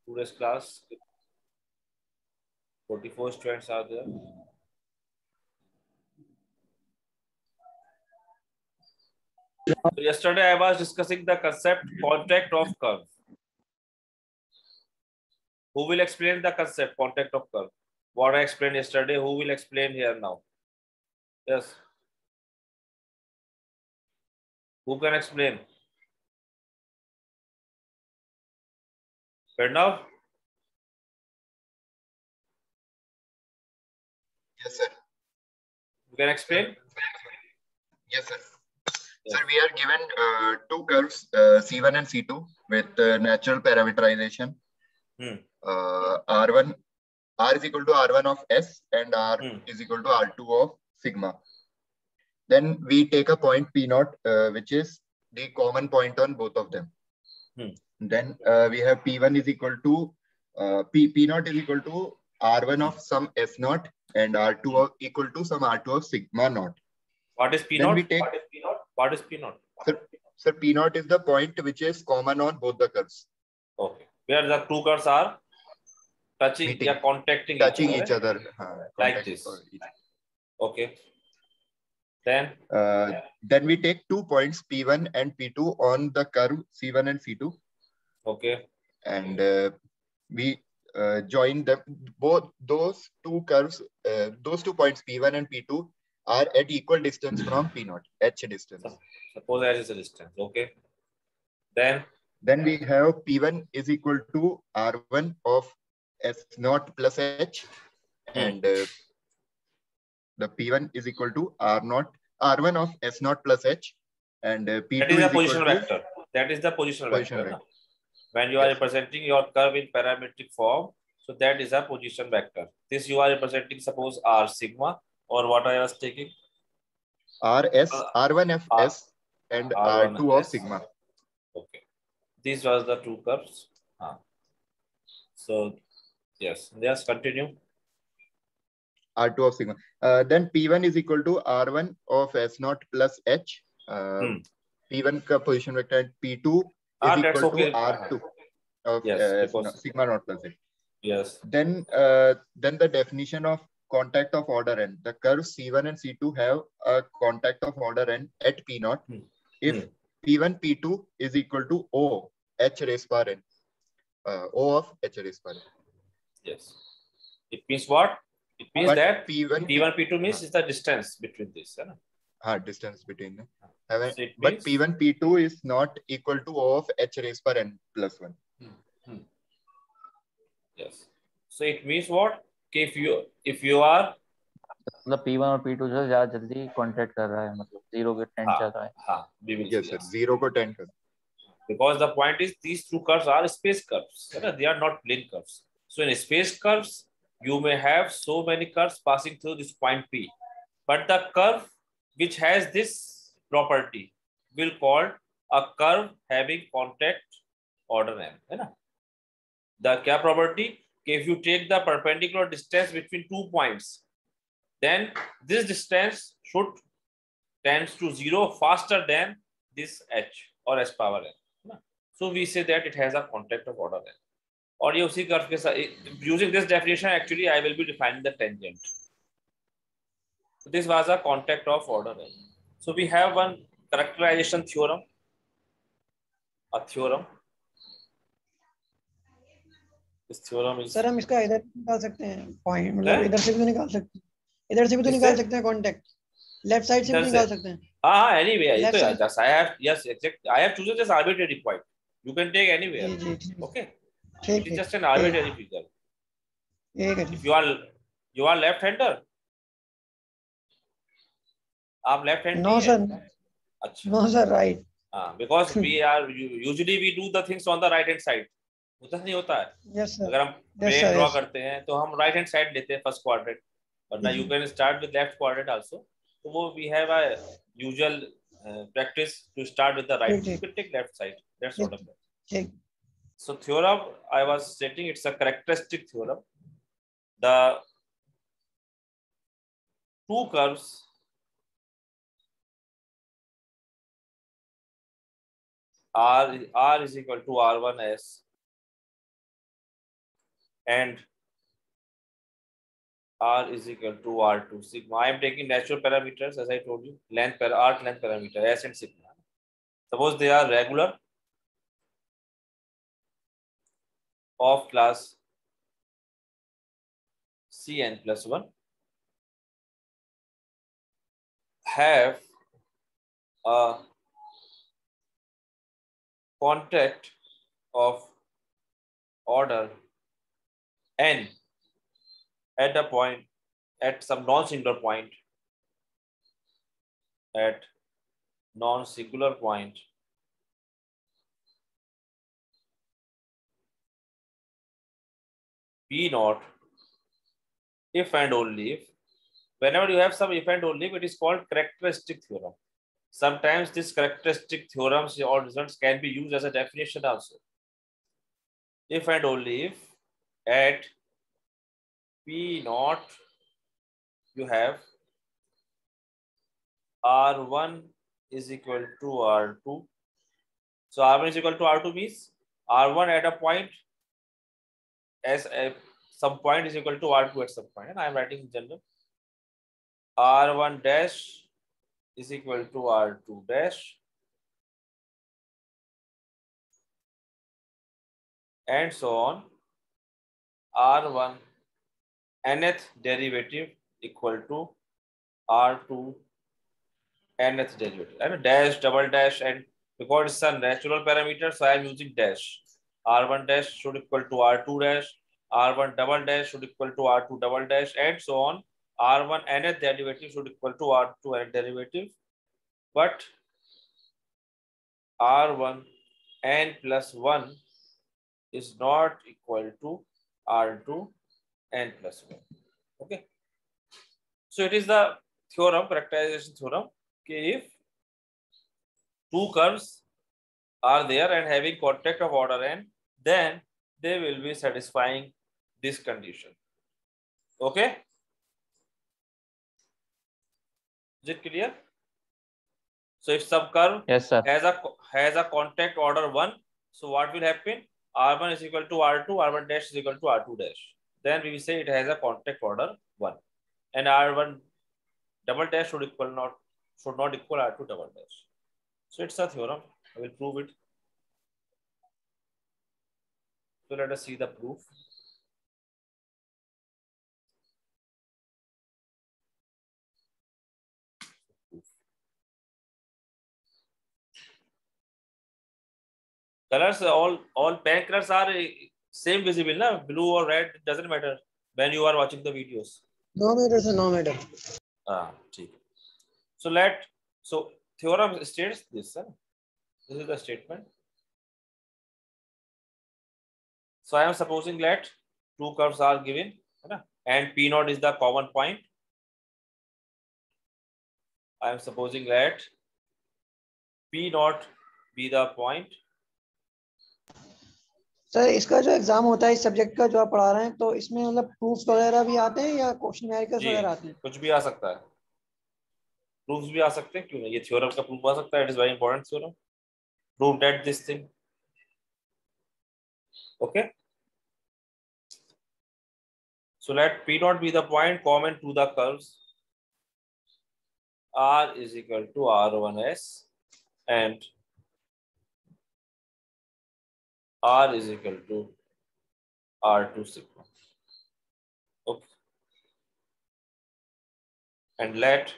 Today's class, 44 students are there. So yesterday I was discussing the concept contact of curve. Who will explain the concept contact of curve? What I explained yesterday, who will explain here now? Yes. Who can explain? Pranav? Yes, sir. You can explain? Yes, sir. Yes. Sir, we are given two curves, C1 and C2, with natural parameterization. R1, R is equal to R1 of S and R is equal to R2 of sigma. Then we take a point P naught, which is the common point on both of them. Then we have P1 is equal to P naught is equal to R1 of some S naught and R2 of equal to some R2 of sigma naught. What is P naught? What is P naught? What is P naught? Sir, P naught is the point which is common on both the curves. Okay. Where the two curves are touching, Meeting. yeah, contacting each other. Like this. Okay. Then we take 2 points P1 and P2 on the curve C1 and C2. Okay. And we join them. Both those two curves, those 2 points P1 and P2 are at equal distance from P naught, H distance. Suppose H is a distance. Okay. Then we have P1 is equal to R1 of S naught plus H, and the P1 is equal to R1 of S naught plus H, and P2 that is the position vector. That is the position vector. When you are representing your curve in parametric form, so that is a position vector. This you are representing, suppose R sigma, or what I was taking? R1 of S and R2 of sigma. Okay. These was the two curves. So, yes, continue. R2 of sigma. Then P1 is equal to R1 of S naught plus H. P1 ka position vector, and P2 is equal to R2 of sigma naught plus H. Yes. Then the definition of contact of order n. The curves C1 and C2 have a contact of order n at P naught if P1, P2 is equal to O H raised power n. O of H raised power n. Yes. It means what? It means that P1, P2 means is the distance between this. Distance between them. But P1, P2 is not equal to O of H raised power n plus 1. Yes. So it means what? If you are मतलब P1 और P2 जो ज़्यादा जल्दी contact कर रहा है, मतलब 0 के 10 चल रहा है. हाँ, we will yes, sir. 0 को 10 कर. Because the point is these two curves are space curves. They are not plane curves. So in space curves, you may have so many curves passing through this point P. But the curve which has this property will called a curve having contact order n. The क्या property? If you take the perpendicular distance between 2 points, then this distance should tends to 0 faster than this h or s power n. So we say that it has a contact of order n. और ये उसी curve के साथ, using this definition actually I will be defining the tangent. So this was a contact of order n. So we have one characterization theorem, a theorem. This theorem is. Sir हम इसका इधर निकाल सकते हैं point, मतलब इधर से भी तो निकाल सकते हैं, इधर से भी तो निकाल सकते हैं कांटेक्ट, लेफ्ट साइड से भी निकाल सकते हैं. हाँ, anyway, ये तो just I have, yes, exact, I have chosen just arbitrary point. You can take anywhere. Okay. It is just an arbitrary figure. If you are left-hander. आप left-hander? No sir. अच्छा. No sir, right. Because we are usually we do the things on the right-hand side. उतना नहीं होता है. Yes sir. अगर हम plane draw करते हैं तो हम right-hand side लेते हैं first quadrant. But now you can start with left quadrant also. So वो we have a usual practice to start with the right. You can take left side. That's what I'm saying. So theorem I was stating, it's a characteristic theorem. The two curves R is equal to R1S and R is equal to R2 sigma. I am taking natural parameters as I told you, arc length parameter S and sigma. Suppose they are regular of class Cn plus 1, have a contact of order n at a point, at some non-singular point, at non-singular point P naught, if and only if. Whenever you have some if and only if, it is called characteristic theorem. Sometimes this characteristic theorems or results can be used as a definition also. If and only if at P naught you have R1 is equal to R2. So R1 is equal to R2 means R1 at a point as some point is equal to R2 at some point. And I am writing in general. R1 dash is equal to R2 dash. And so on. R1 nth derivative equal to R2 nth derivative. And dash, double dash, and because it's a natural parameter, so I am using dash. R1 dash should equal to R2 dash. R1 double dash should equal to R2 double dash, and so on. R1 nth derivative should equal to R2 nth derivative. But R1 n plus 1 is not equal to R2 n plus 1. Okay. So it is the theorem, characterization theorem. Okay, if two curves are there and having contact of order n, then they will be satisfying this condition. Okay. Is it clear? So if some curve yes, sir, has a contact order 1, so what will happen? R1 is equal to R2, R1 dash is equal to R2 dash. Then we will say it has a contact order 1. And R1 double dash should not equal R2 double dash. So it's a theorem. I will prove it. So let us see the proof. Colors, all pen colors are same visible, na? Blue or red, it doesn't matter when you are watching the videos. No matter, sir, no matter. So theorem states this. This is the statement. So I am supposing that two curves are given, and P naught is the common point. I am supposing that P naught be the point. Sir इसका जो exam होता है इस subject का जो आप पढ़ा रहे हैं तो इसमें मतलब प्रूफ्स वगैरह भी आते हैं या क्वेश्चन वगैरह आते हैं? कुछ भी आ सकता है, प्रूफ्स भी आ सकते हैं, क्यों नहीं? ये थ्योरम का प्रूफ आ सकता है. It is very important theorem. Prove that this thing. Okay. So let P naught be the point common to the curves R is equal to R1S and R is equal to R2 sigma. Okay. And let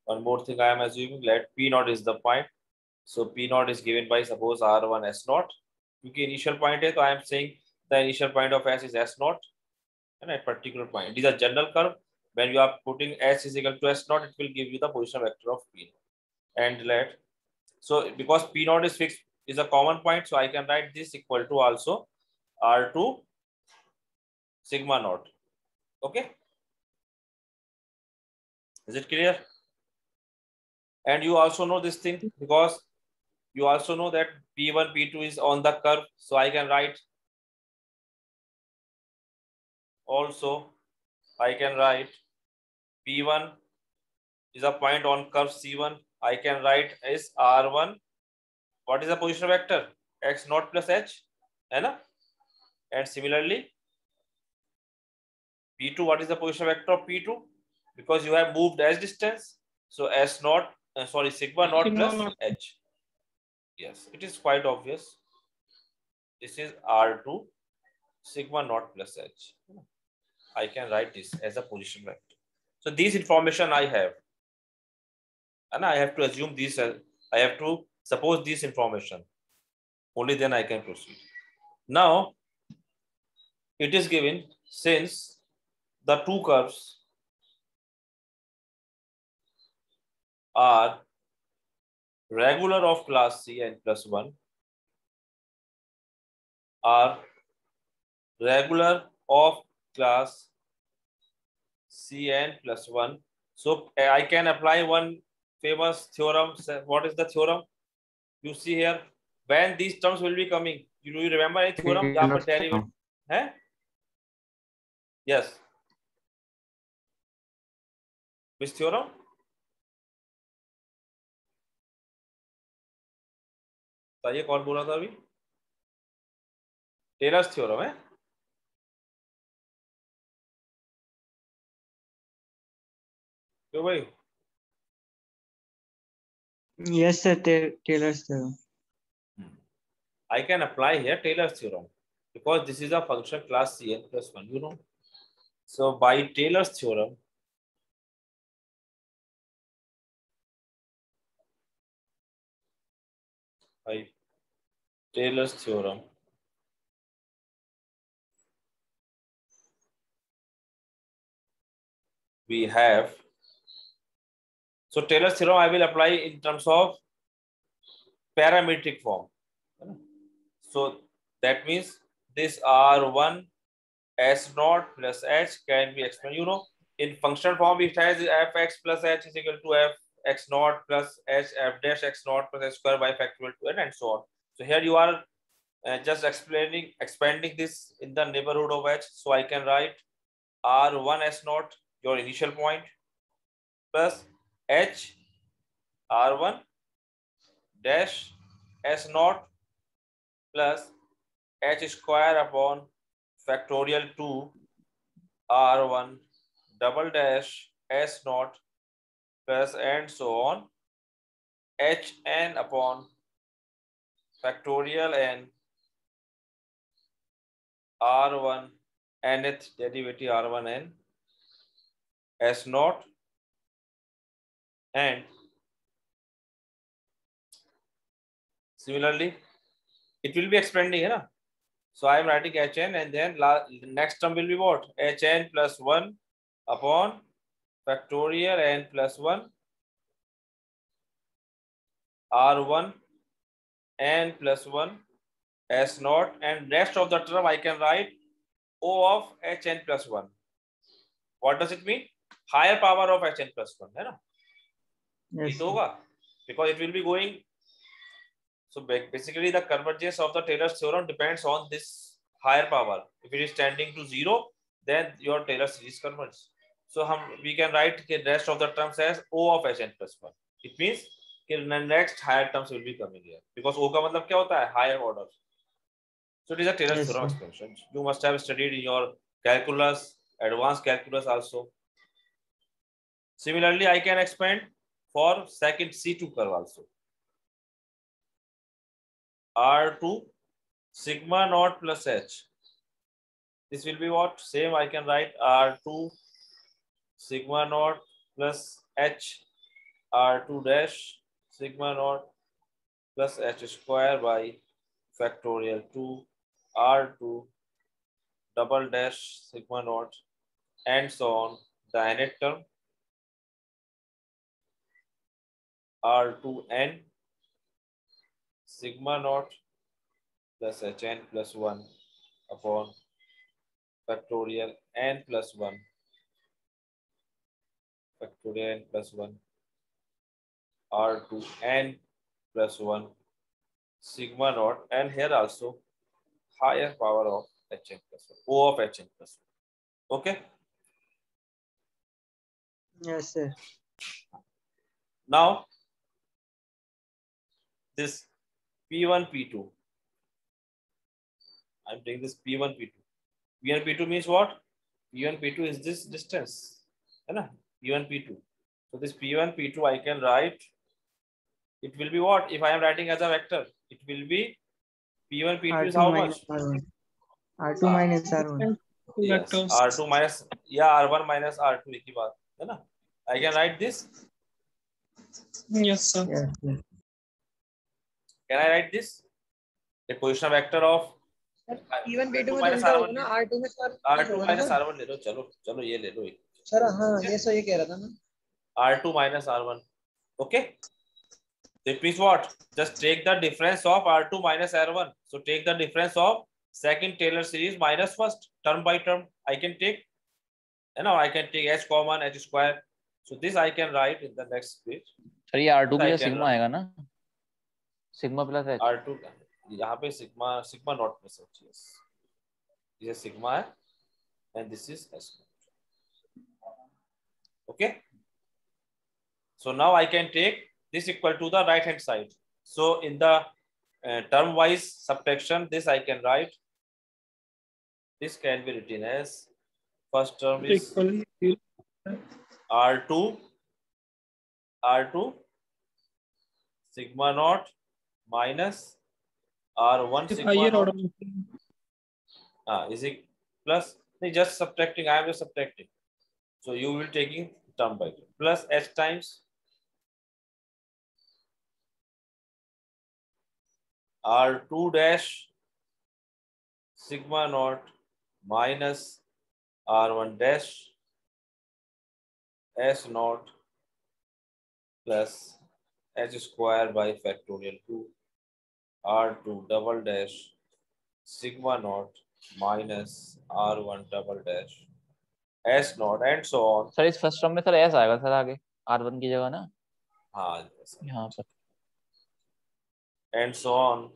one more thing I am assuming, let P naught is the point. So P naught is given by suppose R1 S naught. क्योंकि initial point है तो I am saying the initial point of S is S naught and at particular point. It is a general curve. When you are putting S is equal to S naught, it will give you the position vector of P naught. And let, so because P naught is fixed, is a common point, so I can write this equal to also R2 sigma naught. Okay. Is it clear? And you also know this thing because you also know that P1, P2 is on the curve. So I can write also, I can write P1 is a point on curve C1. I can write as R1. What is the position vector? X naught plus H. है ना? And similarly, P2, what is the position vector of P2? Because you have moved S distance, so S naught, sigma naught plus H. Yes, it is quite obvious. This is R2 sigma naught plus H. I can write this as a position vector. So these information I have, and I have to assume this. I have to suppose this information. Only then I can proceed. Now it is given since the two curves are regular of class Cn plus 1 are regular of class Cn plus 1. So I can apply one famous theorem. What is the theorem? You see here, when these terms will be coming. Do you remember any theorem? Yes. Which theorem? बताइए कौन बोला था अभी? Tailors theorem है? क्यों भाई? Yes, sir. Taylor's theorem. I can apply here Taylor's theorem because this is a function class Cn plus 1, you know. So by Taylor's theorem, we have, so Taylor's theorem I will apply in terms of parametric form. So that means this R1 S naught plus H can be explained, you know, in function form it has fx plus h is equal to f x naught plus h f dash x naught plus h square by factorial 2n and so on. So here you are just expanding this in the neighborhood of h. So I can write R1 S naught, your initial point, plus h R1 dash S naught plus h square upon factorial 2 R1 double dash S naught plus and so on hn upon factorial n R1 nth derivative R1 n S naught and similarly it will be expanding, na? So I am writing hn and then next term will be what? Hn plus 1 upon factorial n plus 1 R1 n plus 1 S naught and rest of the term I can write O of hn plus 1. What does it mean? Higher power of hn plus 1, है ना? Yes. Because it will be going. So basically the convergence of the Taylor's theorem depends on this higher power. If it is tending to 0, then your Taylor series converges. So we can write the rest of the terms as O of hn plus 1. It means the next higher terms will be coming here. Because O का मतलब क्या होता है? Higher order. So it is a Taylor's theorem expansion. You must have studied in your calculus, advanced calculus also. Similarly, I can expand for second C2 curve also. R2 sigma naught plus H. This will be what? Same, I can write R2 sigma naught plus H, R2 dash sigma naught plus H square by factorial 2 R2 double dash sigma naught and so on. The nth term R2n sigma naught plus hn plus 1 upon factorial n plus 1 factorial n plus 1 R2n plus 1 sigma naught and here also higher power of hn plus 1, O of hn plus 1. Okay? Yes, sir. Now, this P1, P2. I'm taking this P1, P2. P1, P2 means what? P1, P2 is this distance. है ना? P1, P2. So this P1, P2 I can write. It will be what? If I am writing as a vector, it will be P1, P2 is how much? R2 minus R1. Yes, R2 minus, yeah, R1 minus R2 एक ही बात है ना? I can write this. Yes, sir. Yes, yes. Can I write this? The position vector of P1 P2 में minus तो R1 ना R2 में R2 minus R1 ले लो. चलो चलो ये ले लो. सर हाँ ये सो ये कह रहा था ना. R2 minus R1. Okay. It means what? Just take the difference of R2 minus R1. So take the difference of second Taylor series minus first term by term. I can take, you know, I can take h common, h square. So this I can write in the next page. Sir ये R2 के लिए sigma आएगा ना? Sigma plus h. R2 यहाँ पे sigma not plus h. Yes. ये sigma है and this is s. Okay. So now I can take this equal to the right hand side. So in the term wise subtraction, this I can write. This can be written as first term is R2 sigma naught minus R1 sigma naught. Is it plus? Just subtracting. I am just subtracting. So you will taking term by term plus h times R2 dash sigma naught minus R1 dash S naught plus h square by factorial 2 R2 double dash sigma naught minus R1 double dash S naught and so on. Sir इस first term में sir s आएगा sir आगे R1 की जगह ना? हाँ यहाँ पर. And so on.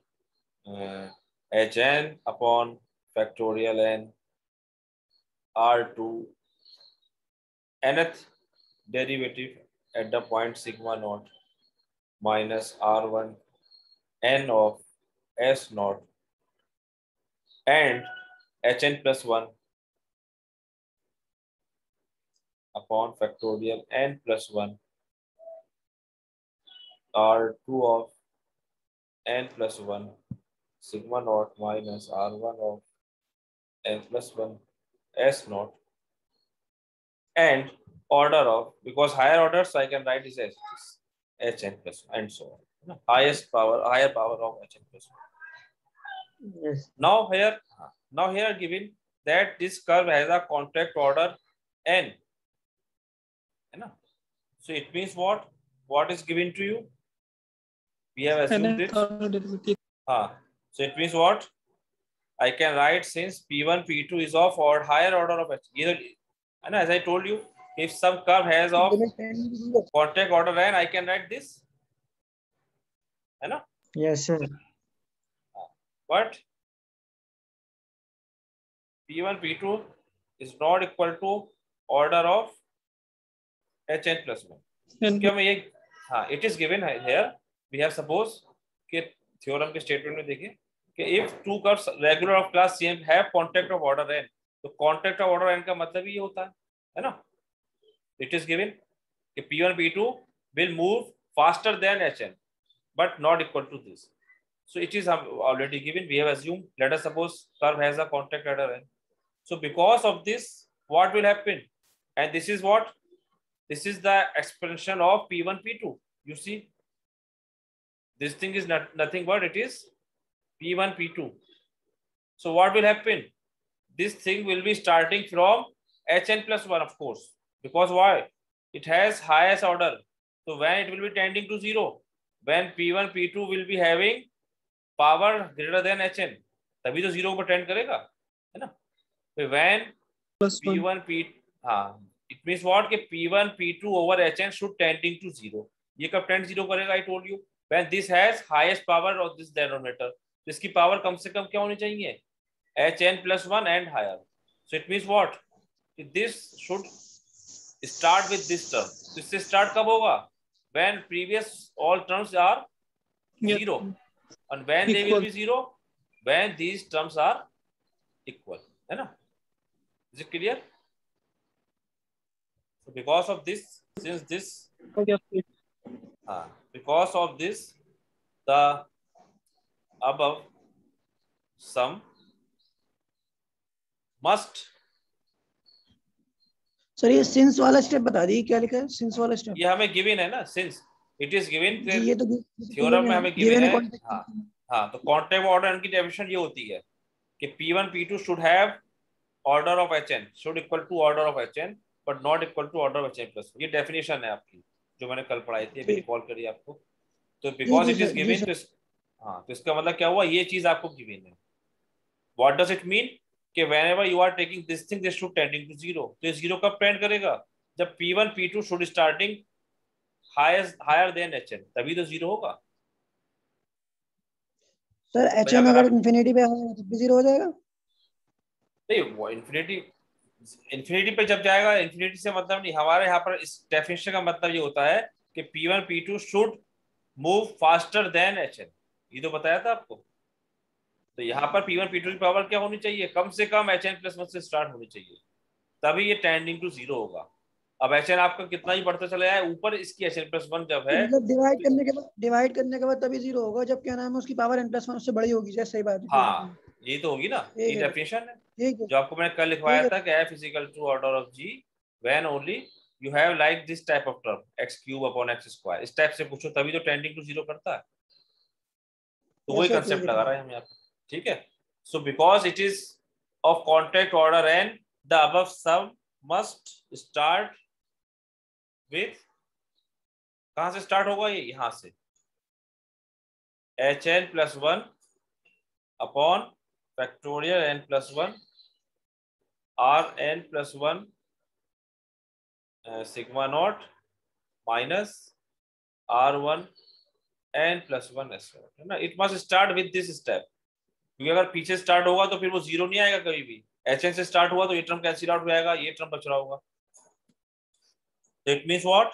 Hn upon factorial n R2 nth derivative at the point sigma naught minus R1 n of S naught and Hn plus 1 upon factorial n plus 1 R2 of n plus 1 sigma naught minus R1 of n plus 1 S naught and order of, because higher orders I can write is Hn plus 1 and so on. Higher power of Hn plus 1. Yes. Now here given that this curve has a contact order n. So it means what? What is given to you? We have assumed it. So it means what? I can write since P1, P2 is of or higher order of h. And as I told you, if some curve has of contact order n, I can write this. Yes, sir. But P1, P2 is not equal to order of Hn plus 1. It is given here. We have suppose कि theorem के statement में देखिए कि if two curves regular of class CM have contact of order n, तो contact of order n का मतलब ये होता है ना? It is given कि P1, P2 will move faster than Hn, but not equal to this. So it is already given. We have assumed. Let us suppose curve has a contact order n. So because of this, what will happen? And this is what? This is the expansion of P1, P2. You see, this thing is nothing but it is P1, P2. So what will happen? This thing will be starting from Hn plus 1, of course. Because why? It has highest order. So when it will be tending to 0, when P1, P2 will be having power greater than Hn, तभी तो 0 पर tend करेगा, है ना? When P1, P2, it means what? कि P1, P2 over Hn should tending to 0. ये कब tend 0 करेगा? I told you. When this has highest power of this denominator, इसकी power कम से कम क्या होनी चाहिए? Hn plus 1 and higher. So it means what? This should start with this term. इससे start कब होगा? When previous all terms are 0. And when they will be 0? When these terms are equal, है ना? Is it clear? So because of this, since this, because of this, the above sum must. Sir ये since वाला step बता दी, क्या लिखा है since वाला step? ये हमें गिवन है ना, सिंस इट इज गिवन, जी ये तो थ्योरम में हमें गिवन है। कॉन्टेक्ट। हाँ हाँ, तो कॉन्टेक्ट ऑर्डर की डेफिनेशन ये होती है कि P1 P2 should have order of HN, should equal to order of HN but not equal to order of HN plus. ये डेफिनेशन है आपकी जो मैंने कल पढ़ाई थी, अभी रिकॉल करिए आपको। तो बिकॉज इट इज गिवन, तो हाँ, तो इसका मतलब क्या हुआ, ये चीज आपको गिवन है। व्हाट डज इट मीन कि whenever you are taking this thing this should tending to 0, तो ये 0 कब टेंड करेगा? जब P1 P2 should starting higher than HN, तभी तो 0 होगा। सर HN अगर इंफिनिटी पे आएगा तो भी 0 हो जाएगा? नहीं, वो इंफिनिटी पे जब जाएगा, इंफिनिटी से मतलब नहीं, हमारे यहाँ पर इस डेफिनेशन का मतलब ये होता है कि P1 P2 should move faster than HN, ये तो बताया था आपको। तो यहाँ पर P1 P2 की पावर क्या होनी चाहिए? कम से कम HN+1 से स्टार्ट होनी चाहिए, तभी ये टेंडिंग टू 0 होगा। अब HN आपका कितना ही बढ़ता चला जाए ऊपर, इसकी HN+1 जब है, मतलब डिवाइड करने के बाद तभी 0 होगा जब क्या नाम है उसकी पावर n+1 उससे बड़ी होगी, जैसे सही बात है। हाँ यही तो होगी ना, ये डेफिनेशन है जो आपको मैंने कल लिखवाया था कि F is equal to order of G when only you have like this type of term x³ इस टाइप से पूछो तभी तो टेंडिंग टू 0 करता है। तो वही कंसेप्ट लगा रहा है हम यहाँ पे, ठीक है। So because it is of contract order and the above sum must start with, कहां से स्टार्ट होगा ये? यहां से HN+1 upon factorial n+1 Rn+1 sigma naught minus R1 n+1 S0, है ना। It must start with this step, क्योंकि अगर पीछे स्टार्ट होगा तो फिर वो 0 नहीं आएगा कभी भी। HN से स्टार्ट हुआ तो ये टर्म कैंसिल आउट हो जाएगा, ये टर्म बच रहा होगा। That means what?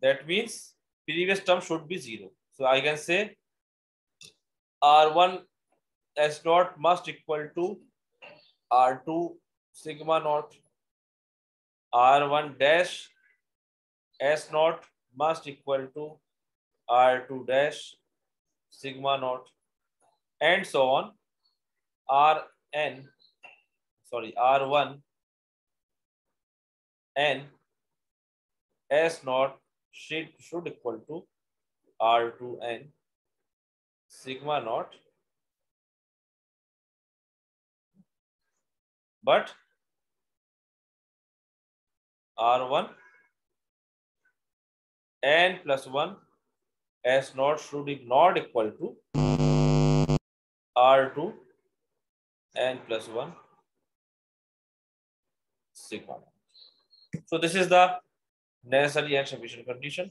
That means previous term should be 0. So I can say R1 S0 must equal to R2 sigma naught. R1 dash S0 must equal to R2 dash sigma naught, and so on. R1 N S0 should equal to R2 N sigma naught, but R1 N+1 S0 should not equal to R2 N+1 sigma naught. So this is the necessary and sufficient condition.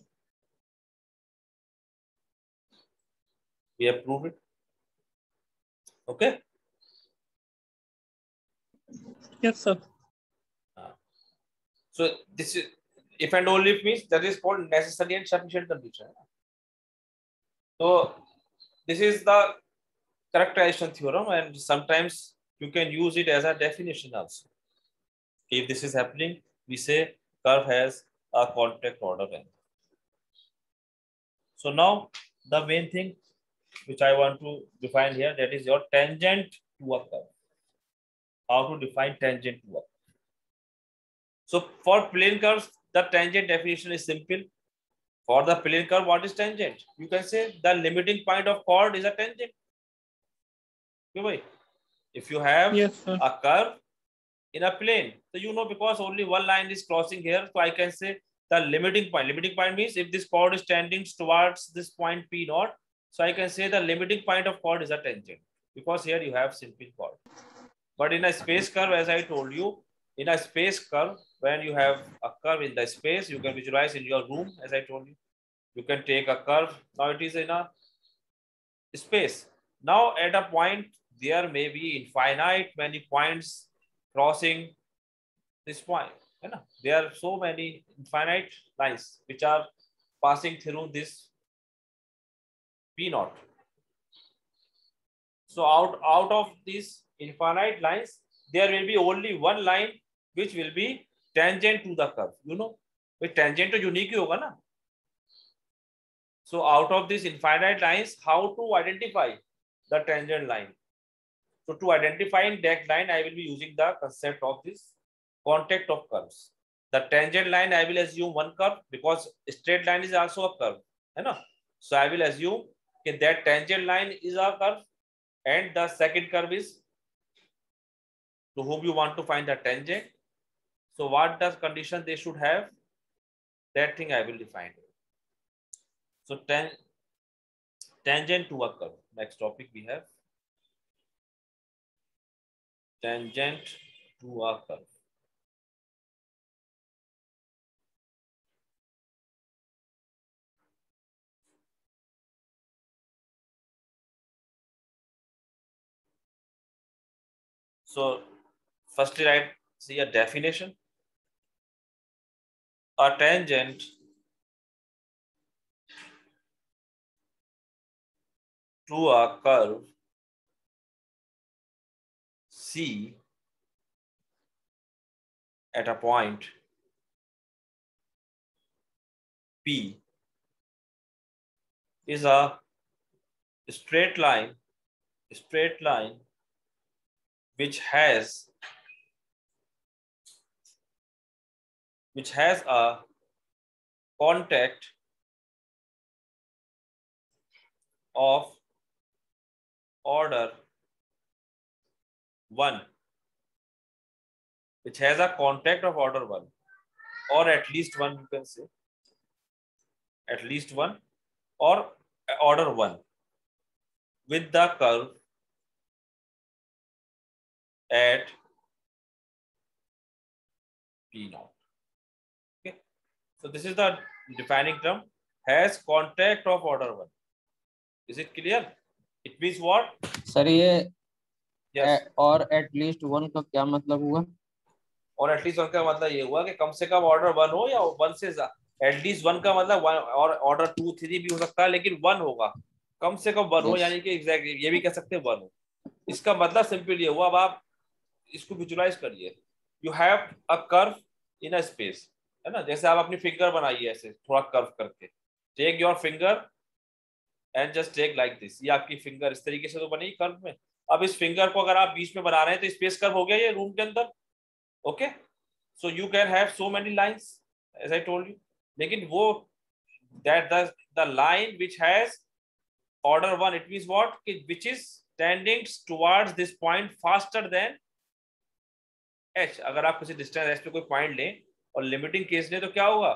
We have proved it. Okay. Yes, sir. So this is if and only if means that is called necessary and sufficient condition. So this is the characterization theorem, and sometimes you can use it as a definition also. If this is happening, we say curve has a contact order n. So now the main thing which I want to define here, that is your tangent to a curve. How to define tangent to a curve? So for plane curves, the tangent definition is simple. For the plane curve, what is tangent? You can say the limiting point of chord is a tangent. Okay, if you have a curve in a plane, so you know because only one line is crossing here, so I can say the limiting point. Limiting point means if this chord is tending towards this point P0, so I can say the limiting point of chord is a tangent because here you have simple chord. But in a space curve, as I told you, in a space curve, when you have a curve in the space, you can visualize in your room, as I told you. You can take a curve. Now it is in a space. Now at a point, there may be infinite many points crossing this point. There are so many infinite lines which are passing through this P0. So out of these infinite lines, there will be only one line which will be tangent to the curve. You know, with tangent तो unique ही होगा ना. So out of these infinite lines, how to identify the tangent line? So to identify that line, I will be using the concept of this contact of curves. The tangent line, I will assume one curve because straight line is also a curve, है ना? So I will assume that tangent line is a curve, and the second curve is to whom you want to find the tangent. So what does condition they should have? That thing I will define. So tangent to a curve. Next topic we have tangent to a curve. So firstly, write see a definition. A tangent to a curve C at a point P is a straight line which has a contact of order 1, which has a contact of order 1, or at least one, you can say at least one or order 1 with the curve at P naught. Okay, so this is the defining term, has contact of order 1. Is it clear? It means what? Sir ये Yes. और at least one का क्या मतलब हुआ? और at least one का मतलब ये हुआ कि कम से कम ऑर्डर 1 हो या 1 से एटलीस्ट 1 का मतलब 1 और ऑर्डर 2 3 भी हो सकता है, लेकिन 1 होगा, कम से कम 1 हो, यानी कि एग्जैक्टली ये भी कह सकते हैं 1 हो. इसका मतलब सिंपल ये हुआ. अब आप इसको विजुलाइज करिए. You have a curve in a space, है ना? जैसे आप अपनी फिंगर बनाइए ऐसे थोड़ा कर्व करके. Take your finger and just take like this. ये आपकी फिंगर इस तरीके से तो बनी कर्व में. अब इस फिंगर को अगर आप बीच में बना रहे हैं तो स्पेस कर्व हो गया ये रूम के अंदर. Okay, so you can have so many lines as I told you. लेकिन वो that the line which has order 1, it means what कि which is tending towards this point faster than h. अगर आप किसी distance h पे कोई point लें और लिमिटिंग केस लें तो क्या होगा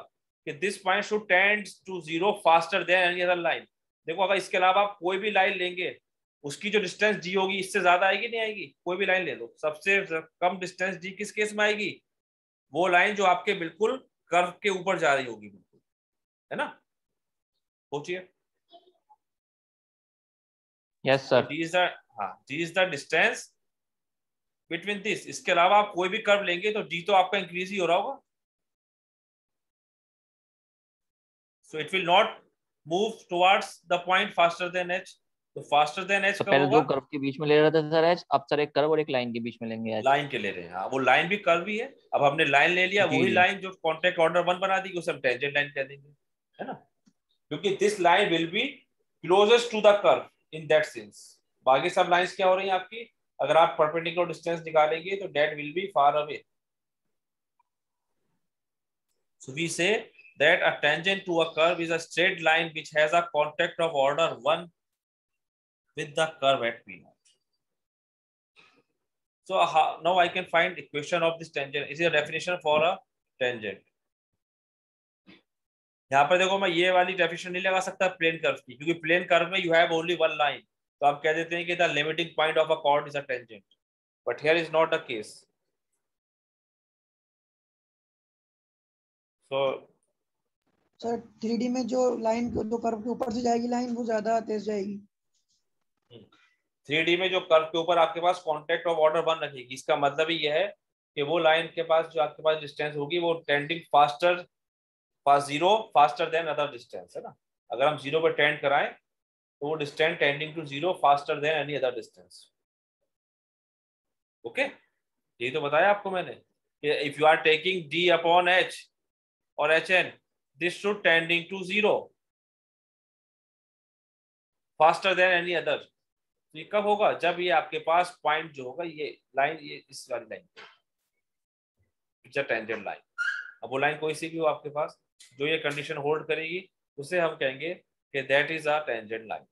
कि this point should tend to 0 faster than any other line. देखो, अगर इसके अलावा आप कोई भी लाइन लेंगे उसकी जो डिस्टेंस d होगी इससे ज्यादा आएगी नहीं आएगी? कोई भी लाइन ले लो, सबसे कम डिस्टेंस d किस केस में आएगी? वो लाइन जो आपके बिल्कुल कर्व के ऊपर जा रही होगी, बिल्कुल, है ना? सोचिए. Yes sir. d is the distance between this. इसके अलावा आप कोई भी कर्व लेंगे तो d तो आपका इंक्रीज ही हो रहा होगा. So it will not move towards the point faster than h. तो फास्टर देन h तो कब पहले होगा? दो कर्व के बीच में ले रहे थे सर h, अब सर एक कर्व और एक लाइन के बीच में लेंगे h. लाइन के ले रहे हैं. हाँ, वो लाइन भी कर्व ही है. अब हमने लाइन ले लिया, वही लाइन जो कॉन्टेक्ट ऑर्डर 1 बना दी उसे हम टेंजेंट लाइन कह देंगे, है ना? क्योंकि this line will be closest to the curve in that sense. बाकी सब लाइंस क्या हो रही हैं आपकी? अगर आप परपेंडिकुलर डिस्टेंस निकालेंगे तो that will be far away. So we say that a tangent to a curve is a straight line which has a contact of order 1 with the curve at P naught. So now I can find equation of this tangent. Is a definition for a tangent. यहाँ पर देखो, मैं ये वाली definition नहीं लगा सकता plane curve की, क्योंकि प्लेन कर्व में you have only one line. तो आप कह देते हैं कि the limiting point of a cord is a tangent, but here is not the case. So sir 3D में जो लाइन जो कर्व के ऊपर से जाएगी लाइन वो ज्यादा तेज जाएगी. 3D में जो कर्व के ऊपर आपके पास कांटेक्ट ऑफ ऑर्डर 1 रखेगी, इसका मतलब ही यह है कि वो लाइन के पास जो आपके पास डिस्टेंस होगी वो tending faster fast 0 faster then other distance, है ना? अगर हम 0 पे टेंड कराएं तो वो distance tending to 0 faster than any other distance. Okay, ये तो बताया आपको मैंने कि if you are taking d upon h और hn, this should tending to 0 faster than any other. तो ये कब होगा? जब ये आपके पास पॉइंट जो होगा, ये लाइन, ये इस वाली line, it's a tangent line. अब वो लाइन कोई सी भी हो आपके पास, जो ये कंडीशन होल्ड करेगी, उसे हम कहेंगे कि that is a tangent line.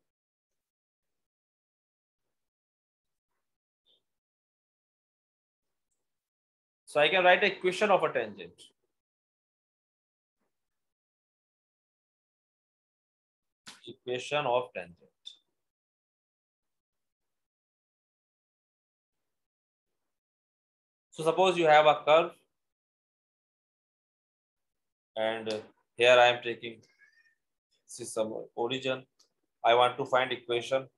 So I can write an equation of a tangent. Equation of tangent. So suppose you have a curve, and here I am taking, this is some origin. I want to find equation.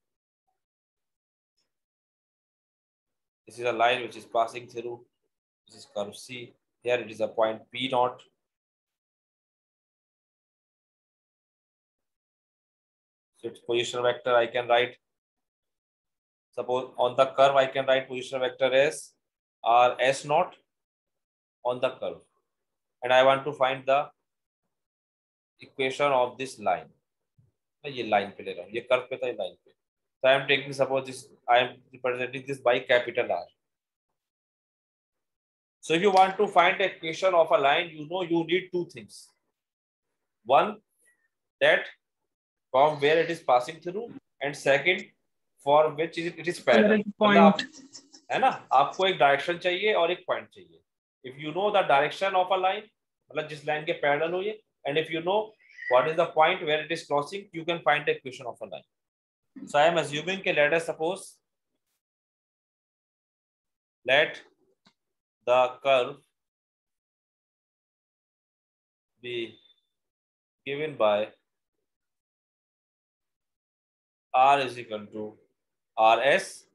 This is a line which is passing through. This is curve C. Here it is a point P naught. So its position vector I can write. Suppose on the curve I can write position vector as R S naught on the curve, and I want to find the equation of this line. ये line पे ले रहा हूँ, ये curve पे था, ये line पे। So I am taking, suppose this, I am representing this by capital R. So if you want to find the equation of a line, you know you need two things. One, that from where it is passing through, and second, for which it is parallel. Point. है ना, आपको एक direction चाहिए और एक point चाहिए. If you know the direction of a line, मतलब जिस लाइन के पैरेलल हो ये, and if you know what is the point where it is crossing, you can find the equation of a line. So I am assuming that, let us suppose, let the curve be given by R is equal to RS.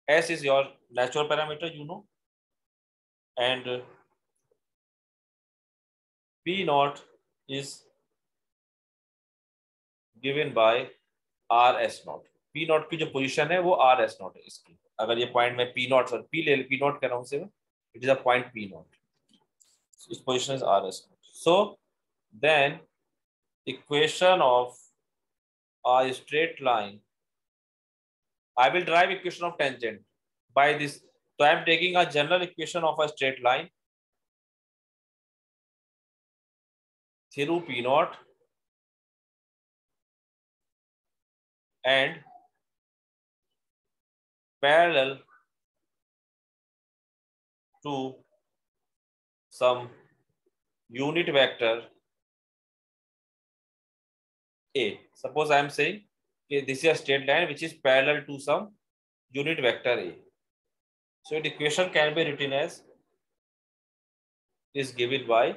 S is your natural parameter, you know, and P naught is given by RS naught. P naught की जो position है वो RS naught है इसकी. अगर ये point में P naught, sir P ले, P naught कह रहा हूँ से, it is a point P naught. Its position is RS naught. So then equation of a straight line, I will derive equation of tangent by this. So I am taking a general equation of a straight line through P naught and parallel to some unit vector A. Suppose I am saying okay, this is a straight line which is parallel to some unit vector A. So the equation can be written as is given by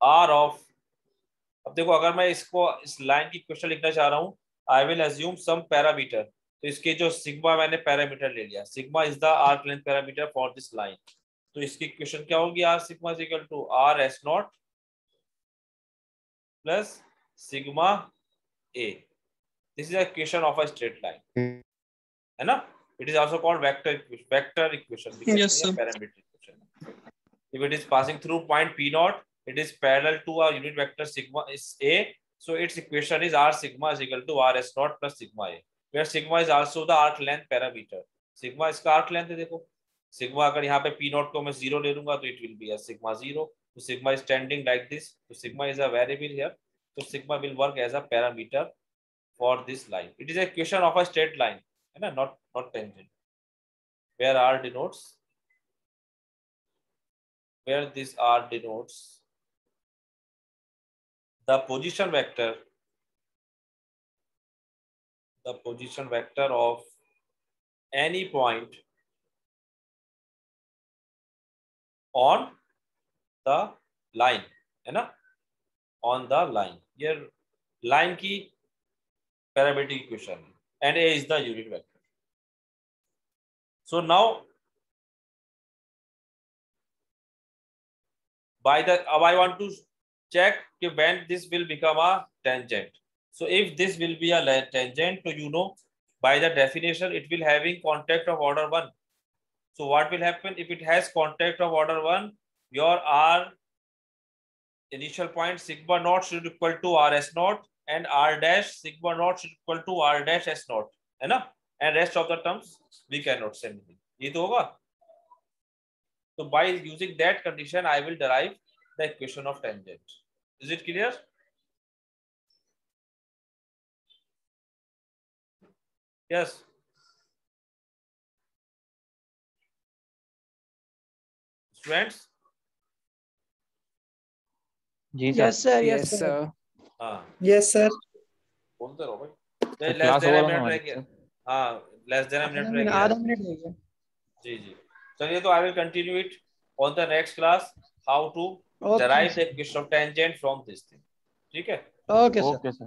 R of, अब देखो अगर मैं इसको इस line की equation लिखना चाह रहा हूं, I will assume some parameter. तो इसके जो सिग्मा मैंने पैरामीटर ले लिया, sigma is the arc length parameter for this line. तो इसकी इक्वेशन क्या होगी? R sigma is equal to R S naught plus sigma a. This is the equation of a straight line, है ना. It is also called vector equation. Yes, sir. Parameter equation. If it is passing through point P naught, it is parallel to a unit vector sigma is A. So its equation is R sigma is equal to R S naught plus sigma A, where sigma is also the arc length parameter. Sigma इसका arc length है. देखो sigma अगर यहाँ पे P naught को मैं 0 ले लूंगा तो it will be a sigma 0. So sigma is tending like this. So sigma is a variable here. So sigma will work as a parameter for this line. It is a equation of a straight line, है ना, not tangent. Where R denotes, where this R denotes the position vector of any point on the line, है ना, on the line. ये line की parametric equation and A is the unit vector. So now by the, अब I want to check when this will become a tangent. So if this will be a tangent, so you know by the definition it will having contact of order 1. So what will happen if it has contact of order 1? Your R initial point sigma naught should equal to R S naught and R dash sigma naught should equal to R dash S naught, है ना? And rest of the terms we cannot say anything. ये तो होगा. So by using that condition, I will derive the equation of tangent. Is it clear? Yes. Students? जी sir. Yes sir. Yes, sir. हाँ. Yes, sir. बोलते रहो भाई. तो Less class than a over minute होना रह है गया. सर. हाँ. Less than a minute रह गया. आधा मिनट रह गया. जी जी. चलिए तो I will continue it on the next class. How to Okay, derive sir. the equation of tangent from this thing. ठीक है? Okay sir. Okay sir.